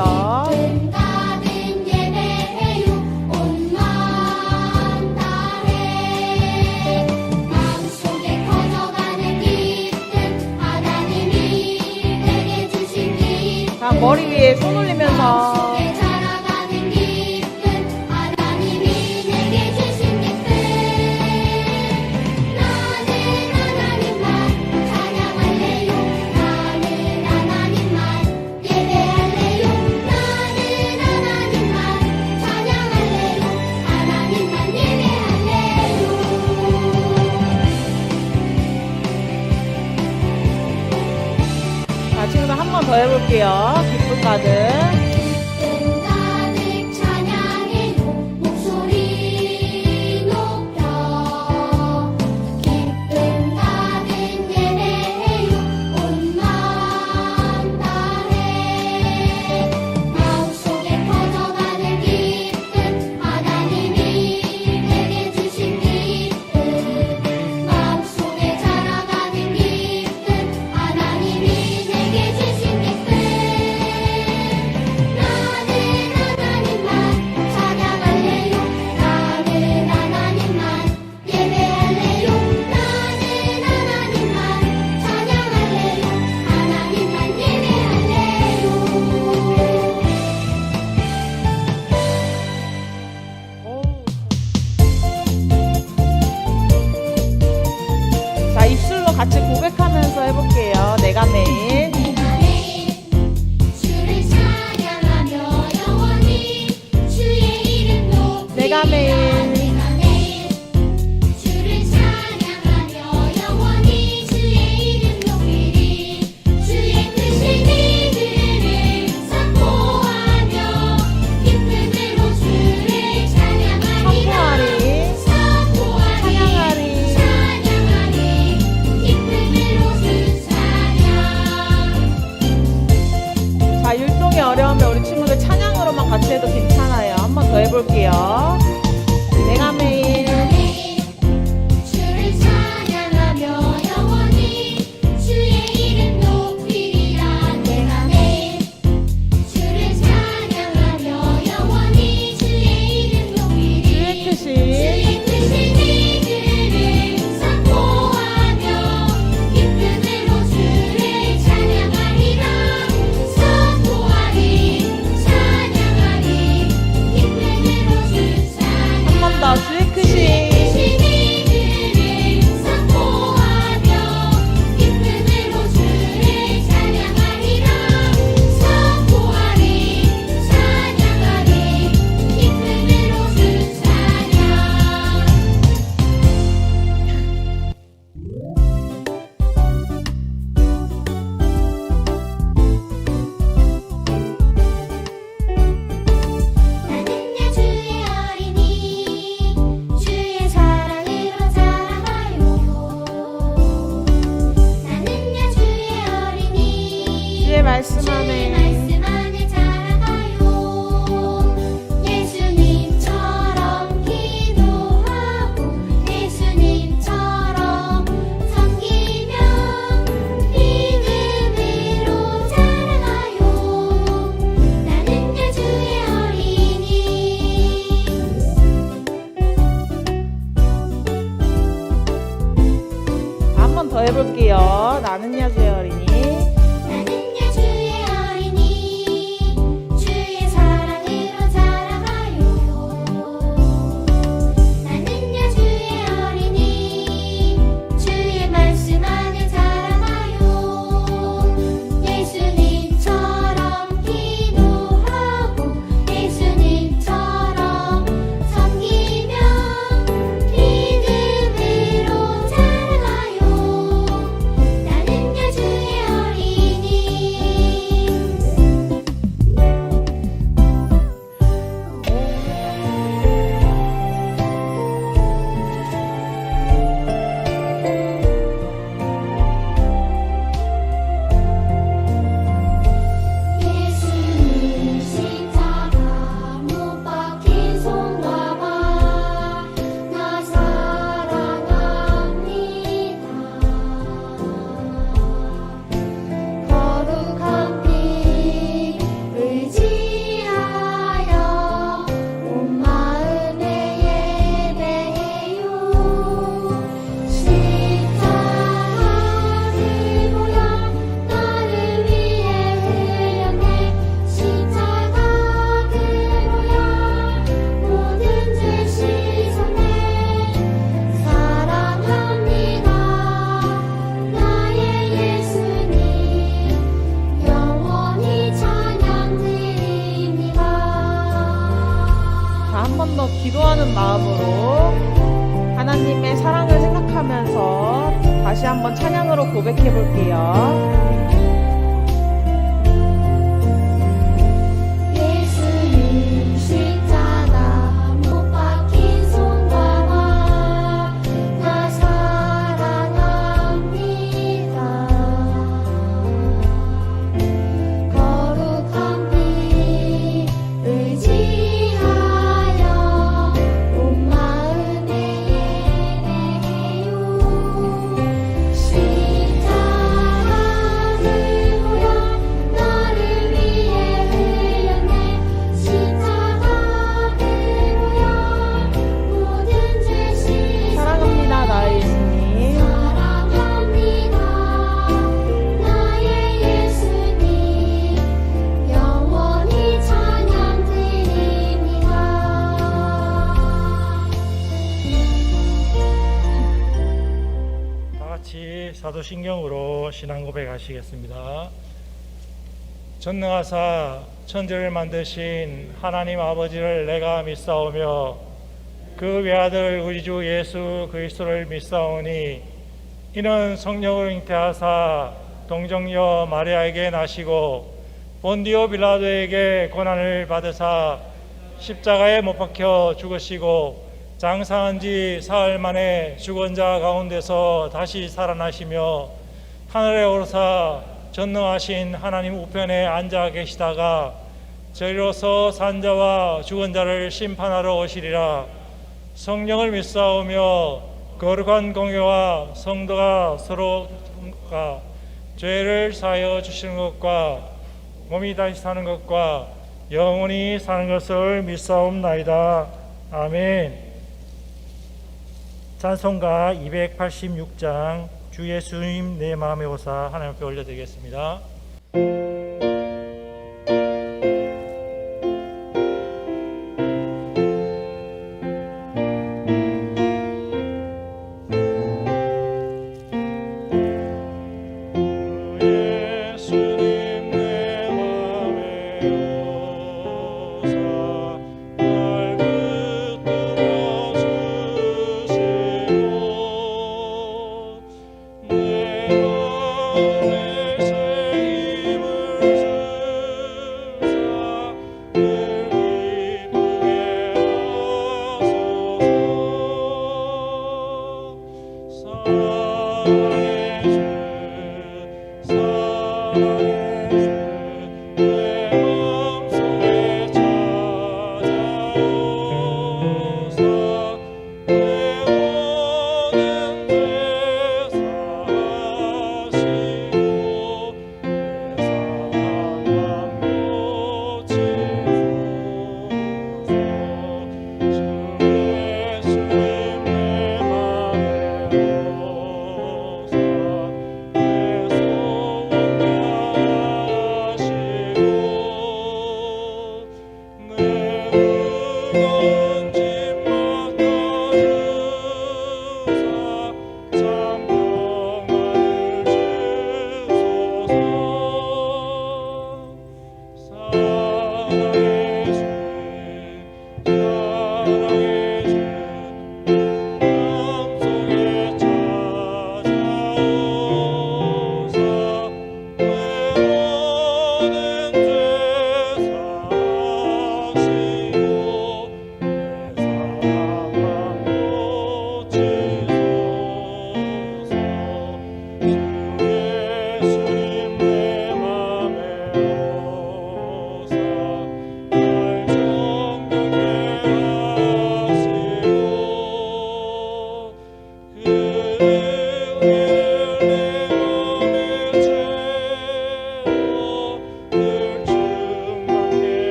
해볼게요. 자, 머리 위에 손 올리면서 친구들 한 번 더 해볼게요. 기쁨 가득. 기쁨 가득 찬양해요. 목소리 높여. 기쁨 가득 예배해요. 온 마음 다해. 마음속에 퍼져가는 기쁨, 하나님이 내게 주신 기쁨. 마음속에 자라가는 기쁨, 하나님이 내게 주신 기쁨. 나는 하나님만 찬양할래요. 나는 하나님만 예배할래요. 나는 하나님만 찬양할래요. 하나님만 예배할래요. 자, 입술로 같이 고백하면서 해볼게요. 내가 매일 내가 매일 주를 찬양하며 영원히 주의 이름 높이리라. 내가 매일 내가 매일 주를 찬양하며 영원히 주의 이름 높이리. 주의 크신 이들을 선포하며 기쁨으로 주를 찬양하리라. 선포하리 찬양하리 찬양하리 기쁨으로 주 찬양. 자, 율동이 어려우면 우리 친구들 찬양으로만 같이 해도 괜찮아요. 한 번 더 해볼게요. 내가 매일 매일 주를 찬양하며 영원히 주의 이름 높이리라. 내가 매일 주를 찬양하며 영원히 주의 이름 높이리. 주의 크신 주의 크신 이들을 선포하며 기쁨으로 주를 찬양하리라. 선포하리 찬양하리 기쁨으로 주 찬양. 한 번 더 주의 크신 크신 이들을 선포하며 기쁨으로 주를 찬양하리라. 선포하리 찬양하리 기쁨으로 주 찬양. 나는야 주의 어린이 주의 사랑으로 자라가요. 나는야 주의 어린이 주의 말씀 주의 안에 말씀 안에 자라가요. 예수님처럼 기도하고 예수님처럼 섬기며 믿음으로 자라가요. 나는야 주의 어린이. 한 번 더 해볼게요. 나는야 주의 어린이 나는야 주의 어린이 주의 사랑으로 자라가요. 나는야 주의 어린이 주의 말씀 안에 자라가요. 예수님처럼 기도하고 예수님처럼 섬기며 믿음으로 자라가요. 나는야 주의 기도하는 마음으로 하나님의 사랑을 생각하면서 다시 한번 찬양으로 고백해 볼게요. 예수님 십자가 못 박힌 손과 발 나 사랑합니다. 거룩한 피 의지하여 온 마음에 예배해요. 십자가를 보여 나를 위해 흘렸네. 십자가를 보여 모든 죄 씻었네. 사랑합니다, 나의 예수님. 사랑합니다 나의 예수님 영원히 찬양 드립니다. 다 같이 사도신경으로 신앙 고백하시겠습니다. 전능하사 천지를 만드신 하나님 아버지를 내가 믿사오며 그 외아들 우리 주 예수 그리스도를 믿사오니 이는 성령을 잉태하사 동정녀 마리아에게 나시고 본디오 빌라도에게 고난을 받으사 십자가에 못 박혀 죽으시고 장사한 지 사흘 만에 죽은 자 가운데서 다시 살아나시며 하늘에 오르사 전능하신 하나님 우편에 앉아 계시다가 저리로서 산 자와 죽은 자를 심판하러 오시리라. 성령을 믿사오며 거룩한 공회와 성도가 서로가 죄를 사하여 주시는 것과 몸이 다시 사는 것과 영원히 사는 것을 믿사옵나이다. 아멘. 찬송가 286장 주 예수님 내 마음의 오사 하나님 앞에 올려드리겠습니다. 예수님 내 마음의 오사 날 붙들어 주시고 내 마음에 새 힘을 주사 늘 기쁘게 하소서. 사랑의 주 사랑의 주 내 마음속에 찾아오사 내 모든 죄 사하시고 내 사랑만 고치소서.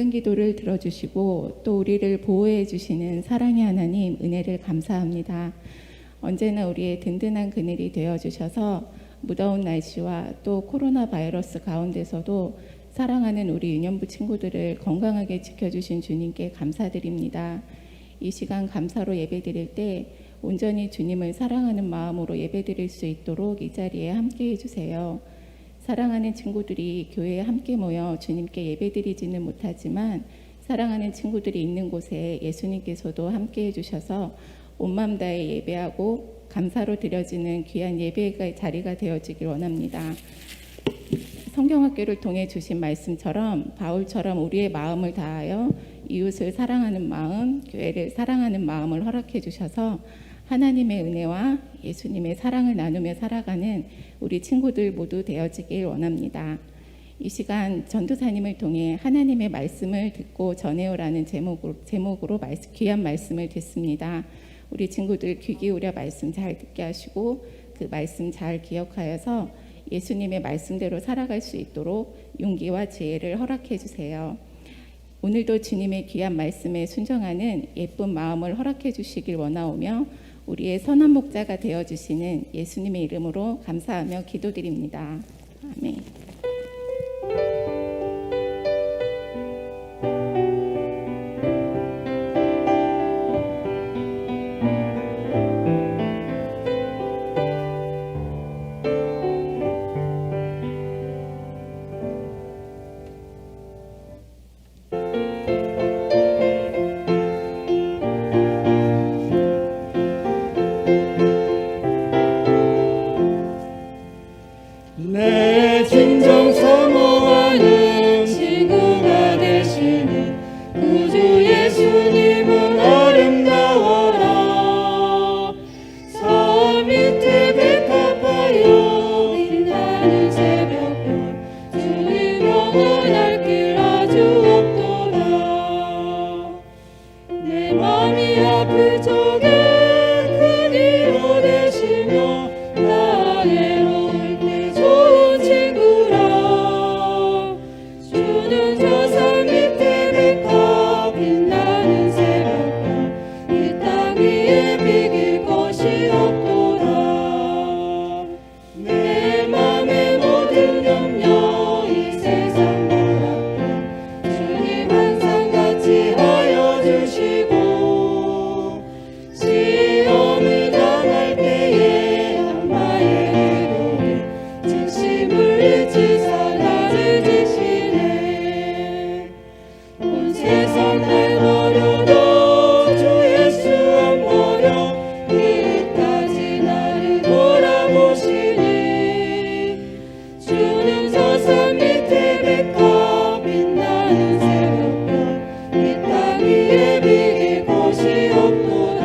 작은 기도를 들어주시고 또 우리를 보호해 주시는 사랑의 하나님 은혜를 감사합니다. 언제나 우리의 든든한 그늘이 되어 주셔서 무더운 날씨와 또 코로나 바이러스 가운데서도 사랑하는 우리 유년부 친구들을 건강하게 지켜주신 주님께 감사드립니다. 이 시간 감사로 예배드릴 때 온전히 주님을 사랑하는 마음으로 예배드릴 수 있도록 이 자리에 함께해 주세요. 사랑하는 친구들이 교회에 함께 모여 주님께 예배드리지는 못하지만 사랑하는 친구들이 있는 곳에 예수님께서도 함께해 주셔서 온 마음 다해 예배하고 감사로 드려지는 귀한 예배의 자리가 되어지길 원합니다. 성경학교를 통해 주신 말씀처럼 바울처럼 우리의 마음을 다하여 이웃을 사랑하는 마음, 교회를 사랑하는 마음을 허락해 주셔서 하나님의 은혜와 예수님의 사랑을 나누며 살아가는 우리 친구들 모두 되어지길 원합니다. 이 시간 전도사님을 통해 하나님의 말씀을 듣고 전해오라는 제목으로 귀한 말씀을 듣습니다. 우리 친구들 귀 기울여 말씀 잘 듣게 하시고 그 말씀 잘 기억하여서 예수님의 말씀대로 살아갈 수 있도록 용기와 지혜를 허락해 주세요. 오늘도 주님의 귀한 말씀에 순종하는 예쁜 마음을 허락해 주시길 원하오며 우리의 선한 목자가 되어주시는 예수님의 이름으로 감사하며 기도드립니다. 아멘. 내 진정 사모하는 친구가 되시는 구주 예수님은 아름다워라. 산 밑에 백합하여 빛나는 새벽별 주님 영원할 길 아주 없도다. 내 맘이 아플 적에 큰 위로 되시며 나의 좋은 친구라. 주는 저 산 밑에 백합 빛나는 새벽별 이 땅 위에 비길 것이 없도다. 내 맘의 모든 염려 이 세상 바랍고 주님 항상 같이 하여 주시고 시험을 당할 때에 악마의 즉시 물리치사 나를 지시네. 온 세상 날 버려도 주 예수 안 버려 끝까지 나를 돌아보시니. 주는 저 산 밑에 백합 빛나는 새벽별 이 땅 위에 비길 곳이 없도다.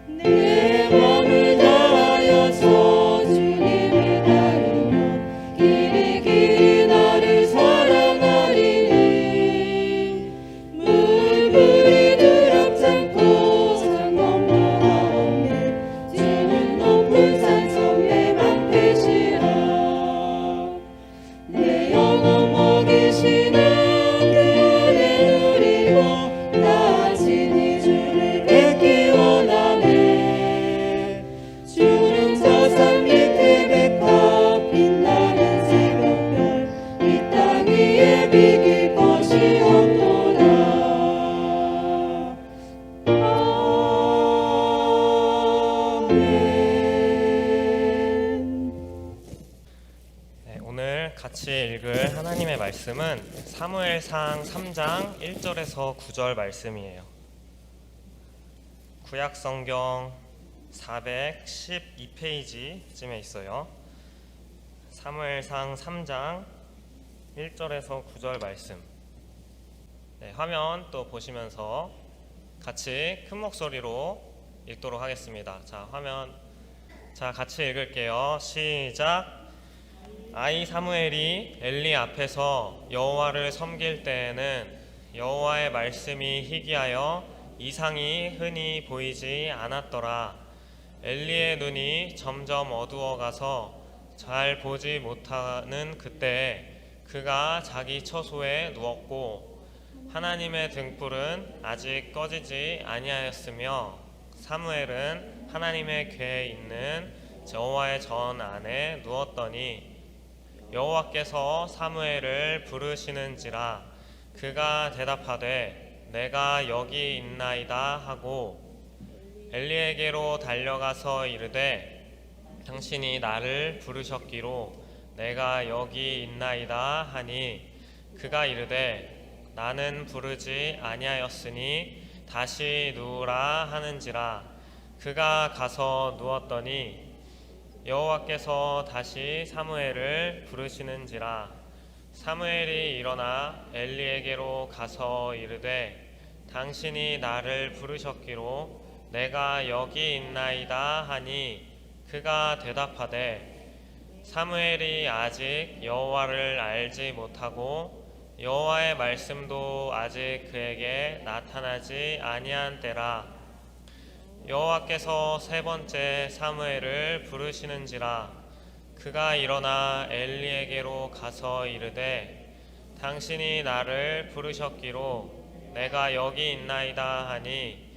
내 맘을 다하여서 주님을 따르며 길이 길이 나를 사랑하리니. 물불이 드럽잖고 산 넘어가 없네. 주는 높은 산 섬에 방패시라. 내 영혼 먹이시는 그 은혜 누리고 다시 주를 뵙기 원하네. 주는 저 산 밑에 백합 빛나는 새벽별 이 땅 위에 비길 것이 없도다. 아멘. 네, 오늘 같이 읽을 하나님의 말씀은 사무엘상 3장 1절에서 9절 말씀이에요. 구약성경 412페이지쯤에 있어요. 사무엘상 3장 1절에서 9절 말씀. 네, 화면 또 보시면서 같이 큰 목소리로 읽도록 하겠습니다. 자, 화면 같이 읽을게요. 시작. 아이 사무엘이 엘리 앞에서 여호와를 섬길 때에는 여호와의 말씀이 희귀하여 이상이 흔히 보이지 않았더라. 엘리의 눈이 점점 어두워가서 잘 보지 못하는 그때 그가 자기 처소에 누웠고 하나님의 등불은 아직 꺼지지 아니하였으며 사무엘은 하나님의 궤에 있는 여호와의 전 안에 누웠더니 여호와께서 사무엘을 부르시는지라 그가 대답하되 내가 여기 있나이다 하고 엘리에게로 달려가서 이르되 당신이 나를 부르셨기로 내가 여기 있나이다 하니 그가 이르되 나는 부르지 아니하였으니 다시 누우라 하는지라 그가 가서 누웠더니 여호와께서 다시 사무엘을 부르시는지라 사무엘이 일어나 엘리에게로 가서 이르되 당신이 나를 부르셨기로 내가 여기 있나이다 하니 그가 대답하되 사무엘이 아직 여호와를 알지 못하고 여호와의 말씀도 아직 그에게 나타나지 아니한 때라. 여호와께서 세 번째 사무엘을 부르시는지라 그가 일어나 엘리에게로 가서 이르되 당신이 나를 부르셨기로 내가 여기 있나이다 하니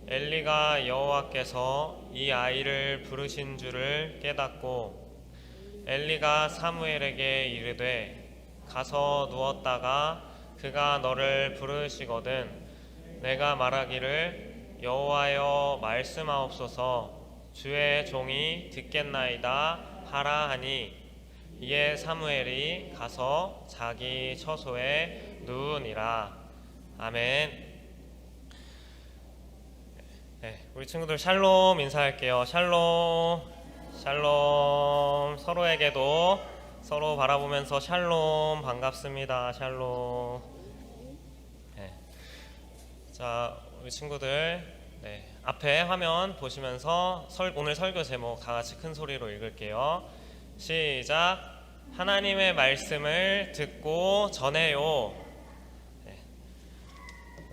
엘리가 여호와께서 이 아이를 부르신 줄을 깨닫고 엘리가 사무엘에게 이르되 가서 누웠다가 그가 너를 부르시거든 내가 말하기를 여호와여 말씀하옵소서 주의 종이 듣겠나이다 하라 하니 이에 사무엘이 가서 자기 처소에 누우니라. 아멘. 네, 우리 친구들 샬롬 인사할게요. 샬롬 샬롬. 서로에게도 서로 바라보면서 샬롬 반갑습니다. 샬롬. 네. 자, 우리 친구들 앞에 화면 보시면서 오늘 설교 제목 다 같이 큰 소리로 읽을게요. 시작. 하나님의 말씀을 듣고 전해요. 네.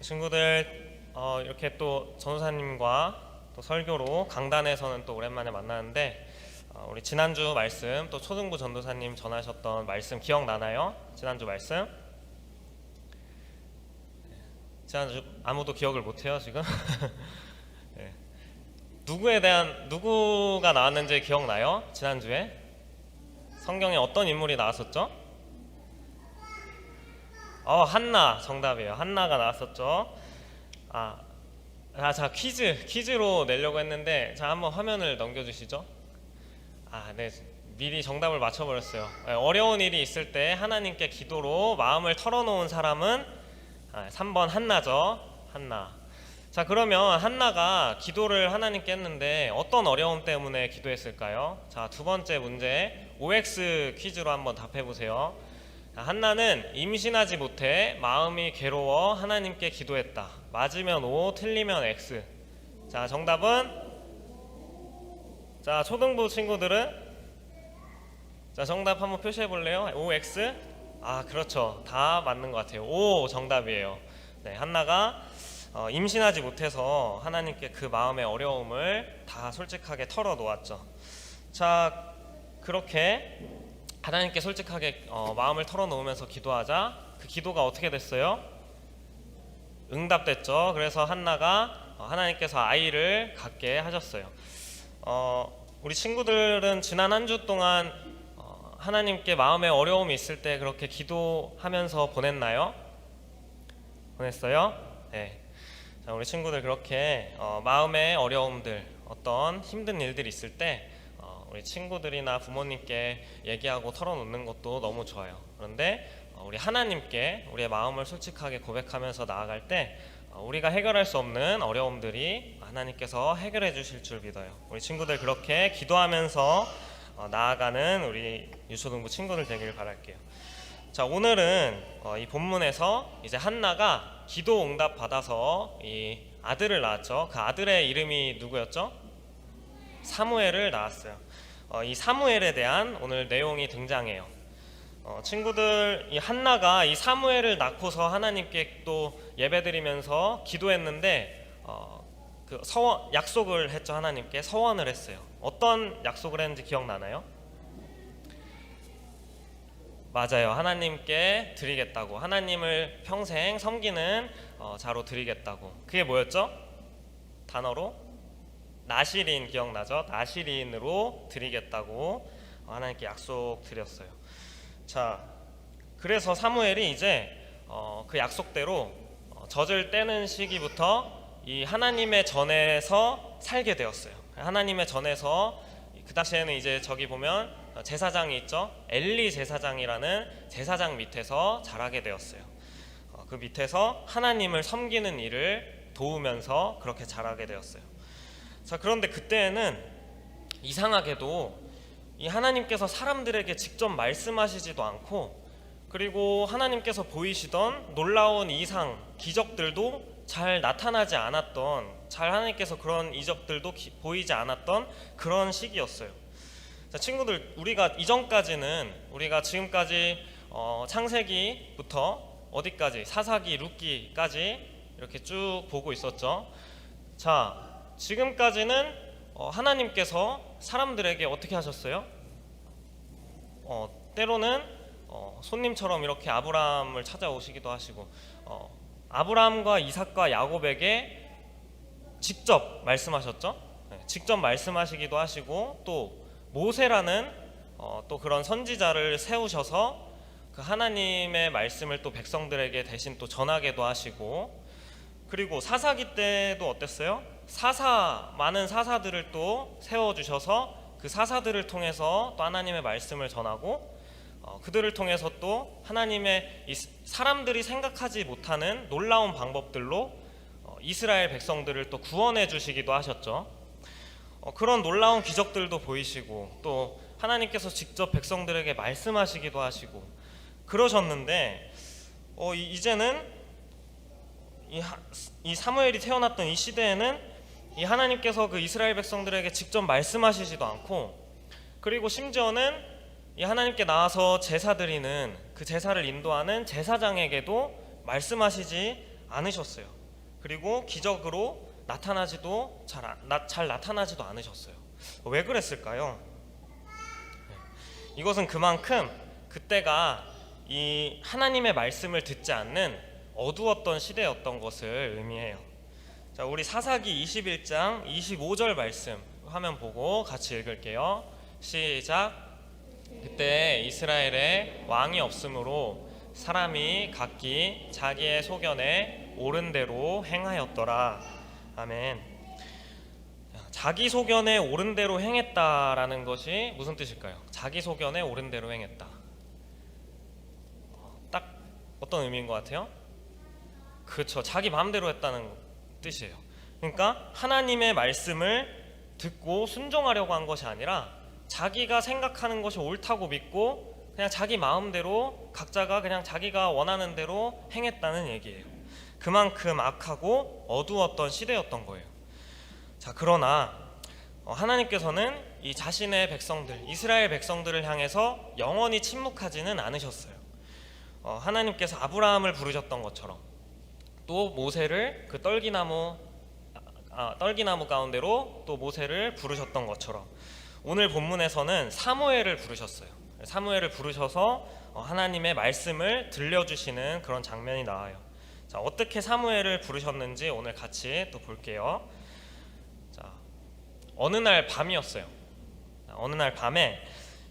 친구들 이렇게 또 전도사님과 또 설교로 강단에서는 또 오랜만에 만나는데 우리 지난주 말씀 또 초등부 전도사님 전하셨던 말씀 기억나나요? 지난주 말씀? 지난주 아무도 기억을 못해요 지금? 네. 누구가 나왔는지 기억나요? 지난주에 성경에 어떤 인물이 나왔었죠? 한나 정답이에요. 한나가 나왔었죠. 자 퀴즈로 내려고 했는데 자 한번 화면을 넘겨주시죠. 네, 미리 정답을 맞춰버렸어요. 어려운 일이 있을 때 하나님께 기도로 마음을 털어놓은 사람은 3번 한나죠. 한나. 자 그러면 한나가 기도를 하나님께 했는데 어떤 어려움 때문에 기도했을까요? 자 두 번째 문제 OX 퀴즈로 한번 답해보세요. 한나는 임신하지 못해 마음이 괴로워 하나님께 기도했다. 맞으면 O, 틀리면 X. 자 정답은? 자 초등부 친구들은? 자 정답 한번 표시해 볼래요? OX? 그렇죠. 다 맞는 것 같아요. O 정답이에요. 네, 한나가 임신하지 못해서 하나님께 그 마음의 어려움을 다 솔직하게 털어놓았죠. 자 그렇게 하나님께 솔직하게 마음을 털어놓으면서 기도하자 그 기도가 어떻게 됐어요? 응답됐죠. 그래서 한나가 하나님께서 아이를 갖게 하셨어요. 우리 친구들은 지난 한 주 동안 하나님께 마음의 어려움이 있을 때 그렇게 기도하면서 보냈나요? 보냈어요? 네. 자, 우리 친구들 그렇게 마음의 어려움들, 어떤 힘든 일들이 있을 때 우리 친구들이나 부모님께 얘기하고 털어놓는 것도 너무 좋아요. 그런데 우리 하나님께 우리의 마음을 솔직하게 고백하면서 나아갈 때 우리가 해결할 수 없는 어려움들이 하나님께서 해결해 주실 줄 믿어요. 우리 친구들 그렇게 기도하면서 나아가는 우리 유초등부 친구들 되기를 바랄게요. 자 오늘은 이 본문에서 이제 한나가 기도 응답 받아서 이 아들을 낳았죠. 그 아들의 이름이 누구였죠? 사무엘을 낳았어요. 이 사무엘에 대한 오늘 내용이 등장해요. 친구들 이 한나가 이 사무엘을 낳고서 하나님께 또 예배드리면서 기도했는데 그 약속을 했죠. 하나님께 서원을 했어요. 어떤 약속을 했는지 기억나나요? 맞아요. 하나님께 드리겠다고, 하나님을 평생 섬기는 자로 드리겠다고. 그게 뭐였죠? 단어로 나시린, 기억나죠? 나시린으로 드리겠다고 하나님께 약속 드렸어요. 자, 그래서 사무엘이 이제 그 약속대로 젖을 떼는 시기부터 이 하나님의 전에서 살게 되었어요. 하나님의 전에서 그 당시에는 이제 저기 보면 제사장이 있죠. 엘리 제사장이라는 제사장 밑에서 자라게 되었어요. 그 밑에서 하나님을 섬기는 일을 도우면서 그렇게 자라게 되었어요. 자, 그런데 그때는 이상하게도 이 하나님께서 사람들에게 직접 말씀하시지도 않고, 그리고 하나님께서 보이시던 놀라운 이상, 기적들도 잘 나타나지 않았던, 하나님께서 그런 이적들도 보이지 않았던 그런 시기였어요. 자, 친구들, 우리가 이전까지는, 우리가 지금까지 창세기부터 어디까지, 사사기, 룻기까지 이렇게 쭉 보고 있었죠. 자, 지금까지는 하나님께서 사람들에게 어떻게 하셨어요? 때로는 손님처럼 이렇게 아브라함을 찾아오시기도 하시고, 아브라함과 이삭과 야곱에게 직접 말씀하셨죠. 직접 말씀하시기도 하시고, 또 모세라는 또 그런 선지자를 세우셔서 그 하나님의 말씀을 또 백성들에게 대신 또 전하게도 하시고, 그리고 사사기 때도 어땠어요? 많은 사사들을 또 세워주셔서 그 사사들을 통해서 또 하나님의 말씀을 전하고, 그들을 통해서 또 하나님의 사람들이 생각하지 못하는 놀라운 방법들로 이스라엘 백성들을 또 구원해 주시기도 하셨죠. 그런 놀라운 기적들도 보이시고, 또 하나님께서 직접 백성들에게 말씀하시기도 하시고 그러셨는데, 이제는 이 사무엘이 태어났던 이 시대에는 이 하나님께서 그 이스라엘 백성들에게 직접 말씀하시지도 않고, 그리고 심지어는 이 하나님께 나와서 제사 드리는 그 제사를 인도하는 제사장에게도 말씀하시지 않으셨어요. 그리고 기적으로 나타나지도 잘 나타나지도 않으셨어요. 왜 그랬을까요? 이것은 그만큼 그때가 이 하나님의 말씀을 듣지 않는 어두웠던 시대였던 것을 의미해요. 자, 우리 사사기 21장 25절 말씀 화면 보고 같이 읽을게요. 시작. 그때 이스라엘에 왕이 없으므로 사람이 각기 자기의 소견에 옳은 대로 행하였더라. 아멘. 자기 소견에 옳은 대로 행했다라는 것이 무슨 뜻일까요? 자기 소견에 옳은 대로 행했다. 딱 어떤 의미인 것 같아요? 그렇죠. 자기 마음대로 했다는 뜻이에요. 그러니까 하나님의 말씀을 듣고 순종하려고 한 것이 아니라 자기가 생각하는 것이 옳다고 믿고 그냥 자기 마음대로 각자가 그냥 자기가 원하는 대로 행했다는 얘기예요. 그만큼 악하고 어두웠던 시대였던 거예요. 자, 그러나 하나님께서는 이 자신의 백성들, 이스라엘 백성들을 향해서 영원히 침묵하지는 않으셨어요. 하나님께서 아브라함을 부르셨던 것처럼, 또 모세를 그 떨기나무 가운데로 또 모세를 부르셨던 것처럼, 오늘 본문에서는 사무엘을 부르셨어요. 사무엘을 부르셔서 하나님의 말씀을 들려주시는 그런 장면이 나와요. 자, 어떻게 사무엘을 부르셨는지 오늘 같이 또 볼게요. 자, 어느 날 밤이었어요. 어느 날 밤에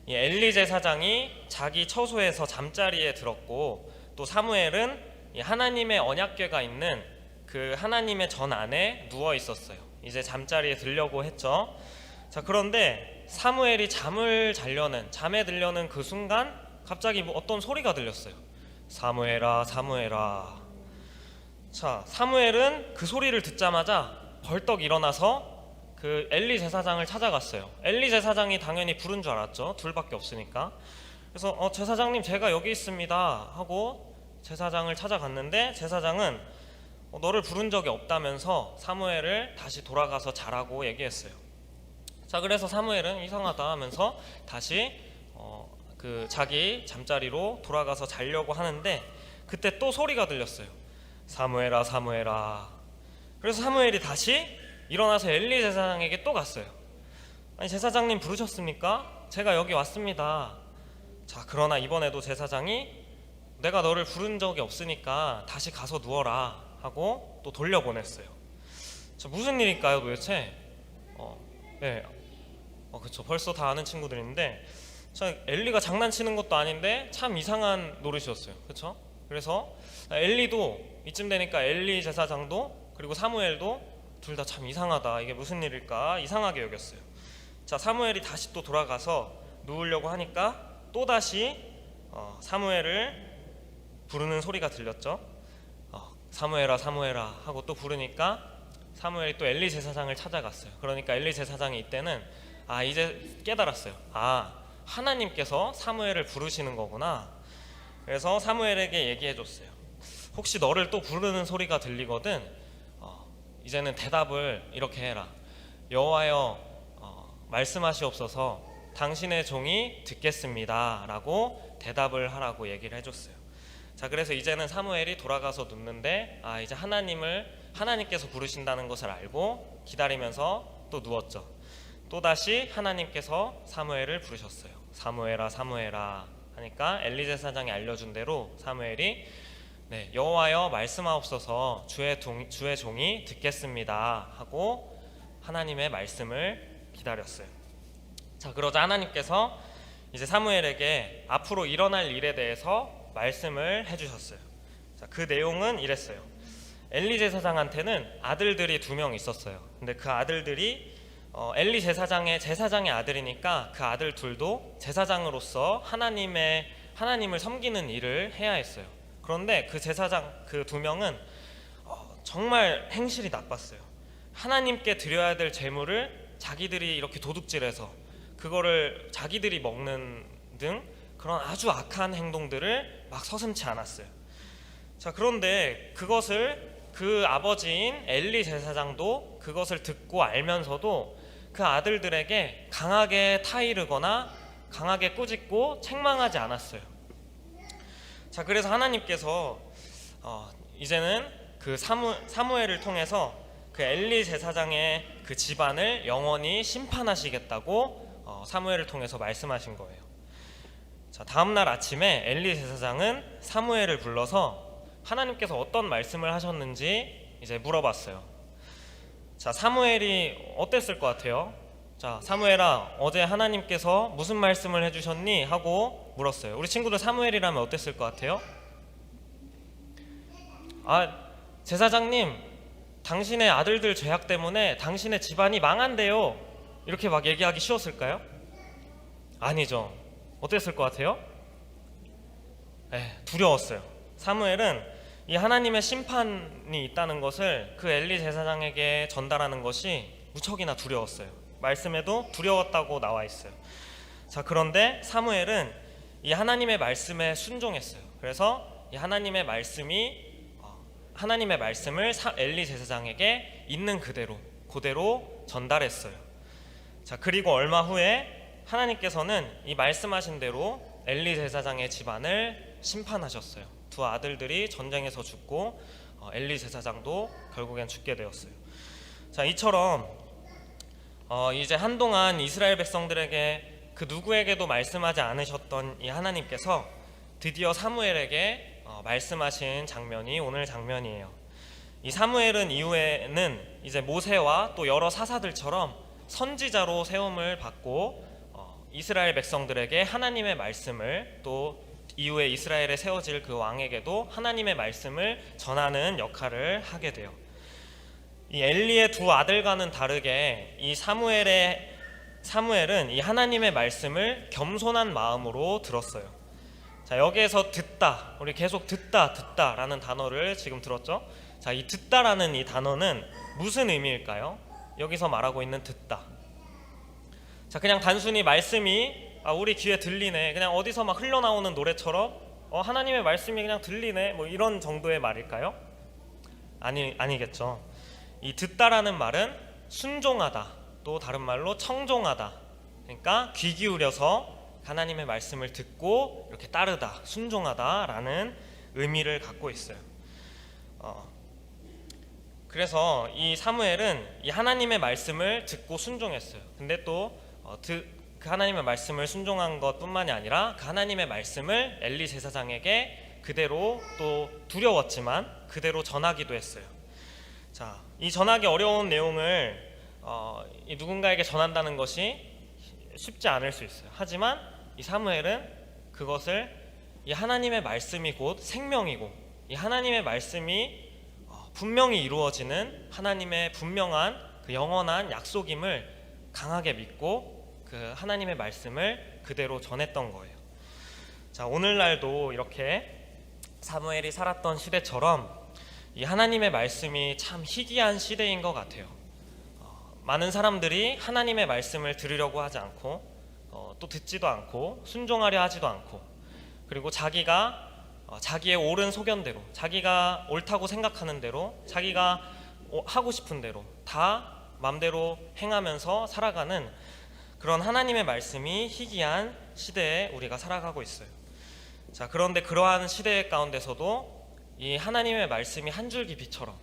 이 엘리 제사장이 자기 처소에서 잠자리에 들었고, 또 사무엘은 이 하나님의 언약궤가 있는 그 하나님의 전 안에 누워 있었어요. 이제 잠자리에 들려고 했죠. 자, 그런데 사무엘이 잠에 들려는 그 순간 갑자기 어떤 소리가 들렸어요. 사무엘아, 사무엘아. 자, 사무엘은 그 소리를 듣자마자 벌떡 일어나서 그 엘리 제사장을 찾아갔어요. 엘리 제사장이 당연히 부른 줄 알았죠. 둘밖에 없으니까. 그래서 제사장님, 제가 여기 있습니다 하고 제사장을 찾아갔는데, 제사장은 너를 부른 적이 없다면서 사무엘을 다시 돌아가서 자라고 얘기했어요. 자, 그래서 사무엘은 이상하다 하면서 다시 그 자기 잠자리로 돌아가서 자려고 하는데, 그때 또 소리가 들렸어요. 사무엘아, 사무엘아. 그래서 사무엘이 다시 일어나서 엘리 제사장에게 또 갔어요. 아니, 제사장님 부르셨습니까? 제가 여기 왔습니다. 자, 그러나 이번에도 제사장이 내가 너를 부른 적이 없으니까 다시 가서 누워라 하고 또 돌려보냈어요. 자, 무슨 일일까요 도대체? 네, 그쵸, 벌써 다 아는 친구들인데, 자, 엘리가 장난치는 것도 아닌데 참 이상한 노릇이었어요. 그쵸? 그래서 엘리도 이쯤 되니까 엘리 제사장도 그리고 사무엘도 둘 다 참 이상하다, 이게 무슨 일일까 이상하게 여겼어요. 자, 사무엘이 다시 또 돌아가서 누우려고 하니까 또다시 사무엘을 부르는 소리가 들렸죠. 사무엘아 사무엘아 하고 또 부르니까 사무엘이 또 엘리 제사장을 찾아갔어요. 그러니까 엘리 제사장이 이때는 이제 깨달았어요. 하나님께서 사무엘을 부르시는 거구나. 그래서 사무엘에게 얘기해 줬어요. 혹시 너를 또 부르는 소리가 들리거든 이제는 대답을 이렇게 해라. 여호와여 말씀하시옵소서, 당신의 종이 듣겠습니다 라고 대답을 하라고 얘기를 해줬어요. 자, 그래서 이제는 사무엘이 돌아가서 눕는데 이제 하나님께서 부르신다는 것을 알고 기다리면서 또 누웠죠. 또다시 하나님께서 사무엘을 부르셨어요. 사무엘아 사무엘아 하니까 엘리 제사장이 알려준 대로 사무엘이 여호와여 말씀하옵소서, 주의 종이 듣겠습니다 하고 하나님의 말씀을 기다렸어요. 자, 그러자 하나님께서 이제 사무엘에게 앞으로 일어날 일에 대해서 말씀을 해주셨어요. 자, 그 내용은 이랬어요. 엘리 제사장한테는 아들들이 2명 있었어요. 근데 그 아들들이 엘리 제사장의 아들이니까 그 아들 둘도 제사장으로서 하나님을 섬기는 일을 해야 했어요. 그런데 그 제사장 그 2명은 정말 행실이 나빴어요. 하나님께 드려야 될 제물을 자기들이 이렇게 도둑질해서 그거를 자기들이 먹는 등 그런 아주 악한 행동들을 막 서슴지 않았어요. 자, 그런데 그것을 그 아버지인 엘리 제사장도 그것을 듣고 알면서도 그 아들들에게 강하게 타이르거나 강하게 꾸짖고 책망하지 않았어요. 자, 그래서 하나님께서 이제는 그 사무엘을 통해서 그 엘리 제사장의 그 집안을 영원히 심판하시겠다고 사무엘을 통해서 말씀하신 거예요. 자, 다음날 아침에 엘리 제사장은 사무엘을 불러서 하나님께서 어떤 말씀을 하셨는지 이제 물어봤어요. 자, 사무엘이 어땠을 것 같아요? 자, 사무엘아, 어제 하나님께서 무슨 말씀을 해주셨니? 하고 물었어요. 우리 친구들 사무엘이라면 어땠을 것 같아요? 제사장님, 당신의 아들들 죄악 때문에 당신의 집안이 망한대요. 이렇게 막 얘기하기 쉬웠을까요? 아니죠. 어땠을 것 같아요? 두려웠어요. 사무엘은 이 하나님의 심판이 있다는 것을 그 엘리 제사장에게 전달하는 것이 무척이나 두려웠어요. 말씀에도 두려웠다고 나와 있어요. 자, 그런데 사무엘은 이 하나님의 말씀에 순종했어요. 그래서 이 하나님의 말씀을 엘리 제사장에게 있는 그대로 전달했어요. 자, 그리고 얼마 후에 하나님께서는 이 말씀하신 대로 엘리 제사장의 집안을 심판하셨어요. 2 아들들이 전쟁에서 죽고 엘리 제사장도 결국엔 죽게 되었어요. 자, 이처럼 이제 한동안 이스라엘 백성들에게 그 누구에게도 말씀하지 않으셨던 이 하나님께서 드디어 사무엘에게 말씀하신 장면이 오늘 장면이에요. 이 사무엘은 이후에는 이제 모세와 또 여러 사사들처럼 선지자로 세움을 받고 이스라엘 백성들에게 하나님의 말씀을, 또 이후에 이스라엘에 세워질 그 왕에게도 하나님의 말씀을 전하는 역할을 하게 돼요. 이 엘리의 2 아들과는 다르게 이 사무엘은 이 하나님의 말씀을 겸손한 마음으로 들었어요. 자, 여기에서 듣다, 우리 계속 듣다라는 단어를 지금 들었죠? 자, 이 듣다라는 이 단어는 무슨 의미일까요? 여기서 말하고 있는 듣다. 자, 그냥 단순히 말씀이 우리 귀에 들리네, 그냥 어디서 막 흘러나오는 노래처럼 하나님의 말씀이 그냥 들리네, 뭐 이런 정도의 말일까요? 아니겠죠. 이 듣다라는 말은 순종하다, 또 다른 말로 청종하다. 그러니까 귀 기울여서 하나님의 말씀을 듣고 이렇게 따르다, 순종하다라는 의미를 갖고 있어요. 그래서 이 사무엘은 이 하나님의 말씀을 듣고 순종했어요. 근데 또 그 하나님의 말씀을 순종한 것뿐만이 아니라 그 하나님의 말씀을 엘리 제사장에게 그대로 또 두려웠지만 그대로 전하기도 했어요. 자, 이 전하기 어려운 내용을 이 누군가에게 전한다는 것이 쉽지 않을 수 있어요. 하지만 이 사무엘은 그것을 이 하나님의 말씀이 곧 생명이고 이 하나님의 말씀이 분명히 이루어지는 하나님의 분명한 그 영원한 약속임을 강하게 믿고 그 하나님의 말씀을 그대로 전했던 거예요. 자, 오늘날도 이렇게 사무엘이 살았던 시대처럼 이 하나님의 말씀이 참 희귀한 시대인 것 같아요. 많은 사람들이 하나님의 말씀을 들으려고 하지 않고 또 듣지도 않고 순종하려 하지도 않고, 그리고 자기가 자기의 옳은 소견대로, 자기가 옳다고 생각하는 대로, 자기가 하고 싶은 대로 다 마음대로 행하면서 살아가는 그런 하나님의 말씀이 희귀한 시대에 우리가 살아가고 있어요. 자, 그런데 그러한 시대 가운데서도 이 하나님의 말씀이 한 줄기 빛처럼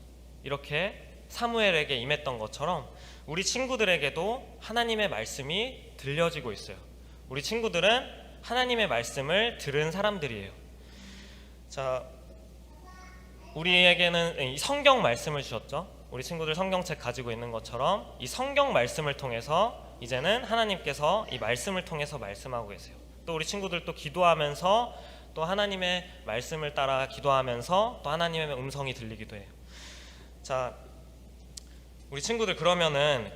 이렇게 사무엘에게 임했던 것처럼 우리 친구들에게도 하나님의 말씀이 들려지고 있어요. 우리 친구들은 하나님의 말씀을 들은 사람들이에요. 자, 우리에게는 이 성경 말씀을 주셨죠. 우리 친구들 성경책 가지고 있는 것처럼 이 성경 말씀을 통해서 이제는 하나님께서 이 말씀을 통해서 말씀하고 계세요. 또 우리 친구들도 기도하면서 또 하나님의 말씀을 따라 기도하면서 또 하나님의 음성이 들리기도 해요. 자, 우리 친구들 그러면은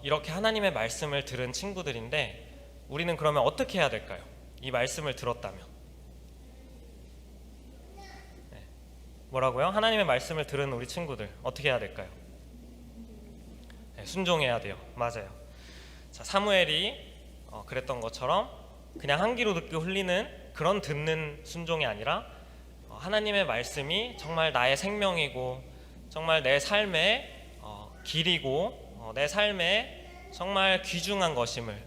이렇게 하나님의 말씀을 들은 친구들인데 우리는 그러면 어떻게 해야 될까요? 이 말씀을 들었다면. 네. 뭐라고요? 하나님의 말씀을 들은 우리 친구들 어떻게 해야 될까요? 네, 순종해야 돼요. 맞아요. 자, 사무엘이 그랬던 것처럼 그냥 한 귀로 듣고 흘리는 그런 듣는 순종이 아니라 하나님의 말씀이 정말 나의 생명이고 정말 내 삶의 길이고 내 삶에 정말 귀중한 것임을,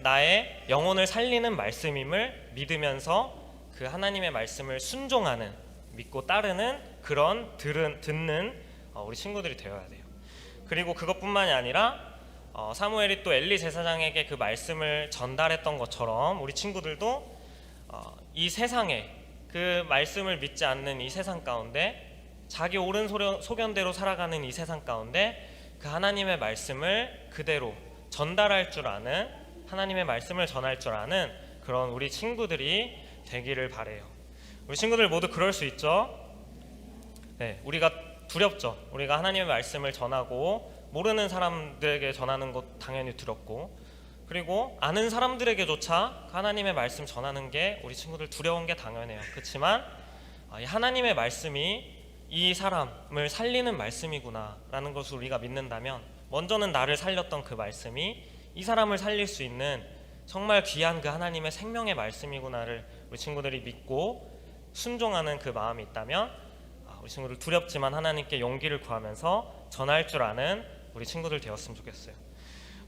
나의 영혼을 살리는 말씀임을 믿으면서 그 하나님의 말씀을 순종하는, 믿고 따르는 그런 듣는 우리 친구들이 되어야 돼요. 그리고 그것뿐만이 아니라 사무엘이 또 엘리 제사장에게 그 말씀을 전달했던 것처럼 우리 친구들도 이 세상에 그 말씀을 믿지 않는 이 세상 가운데, 자기 옳은 소견대로 살아가는 이 세상 가운데 그 하나님의 말씀을 그대로 전달할 줄 아는, 하나님의 말씀을 전할 줄 아는 그런 우리 친구들이 되기를 바래요. 우리 친구들 모두 그럴 수 있죠? 네, 우리가 두렵죠. 우리가 하나님의 말씀을 전하고 모르는 사람들에게 전하는 것 당연히 두렵고, 그리고 아는 사람들에게조차 하나님의 말씀 전하는 게 우리 친구들 두려운 게 당연해요. 그렇지만 하나님의 말씀이 이 사람을 살리는 말씀이구나 라는 것을 우리가 믿는다면, 먼저는 나를 살렸던 그 말씀이 이 사람을 살릴 수 있는 정말 귀한 그 하나님의 생명의 말씀이구나를 우리 친구들이 믿고 순종하는 그 마음이 있다면 우리 친구들 두렵지만 하나님께 용기를 구하면서 전할 줄 아는 우리 친구들 되었으면 좋겠어요.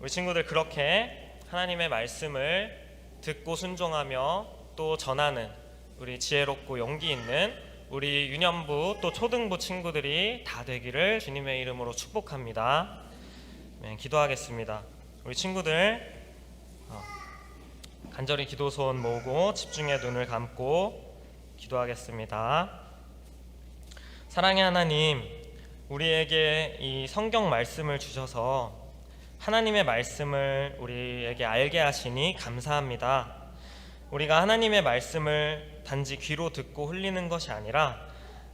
우리 친구들 그렇게 하나님의 말씀을 듣고 순종하며 또 전하는 우리 지혜롭고 용기 있는 우리 유년부 또 초등부 친구들이 다 되기를 주님의 이름으로 축복합니다. 네, 기도하겠습니다. 우리 친구들 간절히 기도 소원 모으고 집중의 눈을 감고 기도하겠습니다. 사랑의 하나님, 우리에게 이 성경 말씀을 주셔서 하나님의 말씀을 우리에게 알게 하시니 감사합니다. 우리가 하나님의 말씀을 단지 귀로 듣고 흘리는 것이 아니라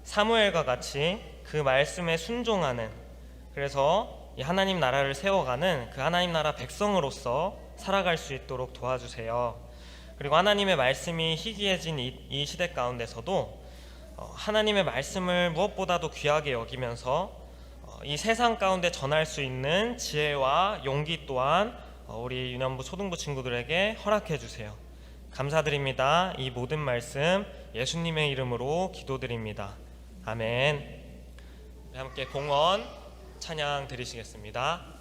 사무엘과 같이 그 말씀에 순종하는, 그래서 이 하나님 나라를 세워가는 그 하나님 나라 백성으로서 살아갈 수 있도록 도와주세요. 그리고 하나님의 말씀이 희귀해진 이 시대 가운데서도 하나님의 말씀을 무엇보다도 귀하게 여기면서 이 세상 가운데 전할 수 있는 지혜와 용기 또한 우리 유년부 초등부 친구들에게 허락해 주세요. 감사드립니다. 이 모든 말씀 예수님의 이름으로 기도드립니다. 아멘. 우리 함께 공헌 찬양 드리시겠습니다.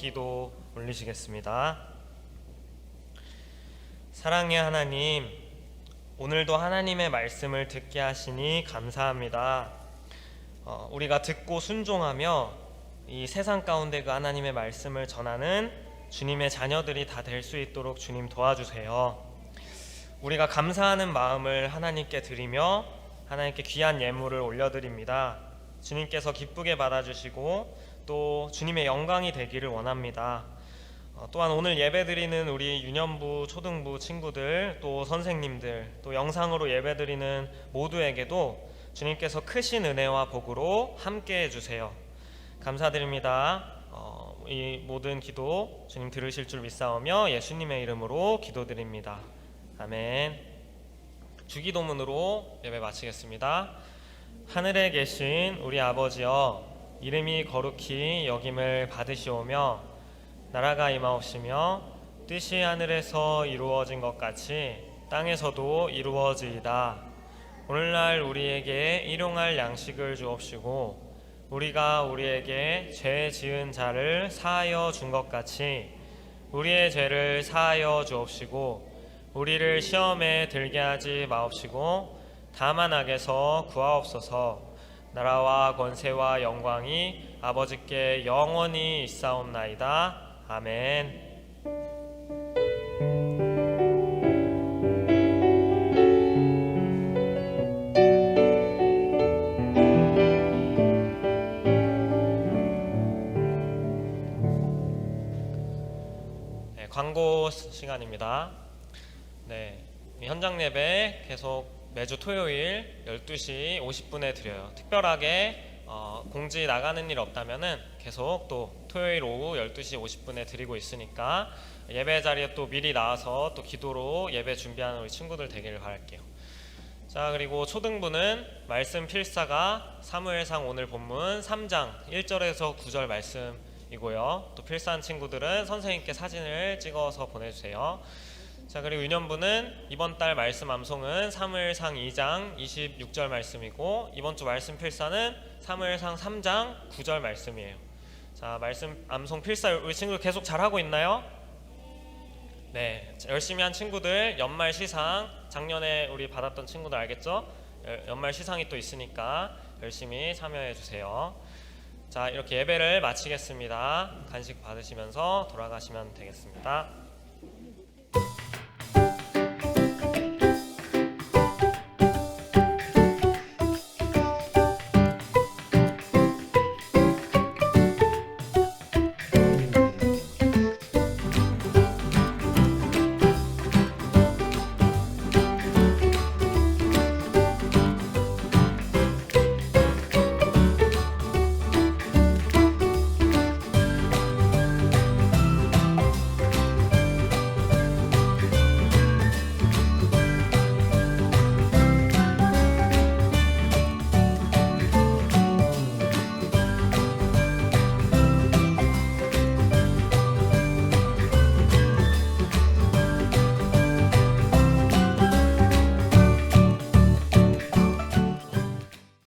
기도 올리시겠습니다. 사랑의 하나님, 오늘도 하나님의 말씀을 듣게 하시니 감사합니다. 우리가 듣고 순종하며 이 세상 가운데 그 하나님의 말씀을 전하는 주님의 자녀들이 다 될 수 있도록 주님 도와주세요. 우리가 감사하는 마음을 하나님께 드리며 하나님께 귀한 예물을 올려드립니다. 주님께서 기쁘게 받아주시고 또 주님의 영광이 되기를 원합니다. 또한 오늘 예배드리는 우리 유년부, 초등부 친구들, 또 선생님들, 또 영상으로 예배드리는 모두에게도 주님께서 크신 은혜와 복으로 함께 해주세요. 감사드립니다. 이 모든 기도 주님 들으실 줄 믿사오며 예수님의 이름으로 기도드립니다. 아멘. 주기도문으로 예배 마치겠습니다. 하늘에 계신 우리 아버지여, 이름이 거룩히 여김을 받으시오며 나라가 임하옵시며 뜻이 하늘에서 이루어진 것 같이 땅에서도 이루어지이다. 오늘날 우리에게 일용할 양식을 주옵시고 우리가 우리에게 죄 지은 자를 사하여 준 것 같이 우리의 죄를 사하여 주옵시고 우리를 시험에 들게 하지 마옵시고 다만 악에서 구하옵소서. 나라와 권세와 영광이 아버지께 영원히 있사옵나이다. 아멘. 광고 시간입니다. 현장 예배 계속 매주 토요일 12시 50분에 드려요. 특별하게 공지 나가는 일 없다면은 계속 또 토요일 오후 12시 50분에 드리고 있으니까 예배 자리에 또 미리 나와서 또 기도로 예배 준비하는 우리 친구들 되기를 바랄게요. 자, 그리고 초등부는 말씀 필사가 사무엘상 오늘 본문 3장 1절에서 9절 말씀이고요. 또 필사한 친구들은 선생님께 사진을 찍어서 보내주세요. 자, 그리고 유년부는 이번 달 말씀 암송은 사무엘상 2장 26절 말씀이고 이번 주 말씀 필사는 사무엘상 3장 9절 말씀이에요. 자, 말씀 암송 필사 우리 친구들 계속 잘하고 있나요? 네, 열심히 한 친구들 연말 시상 작년에 우리 받았던 친구들 알겠죠? 연말 시상이 또 있으니까 열심히 참여해 주세요. 자, 이렇게 예배를 마치겠습니다. 간식 받으시면서 돌아가시면 되겠습니다.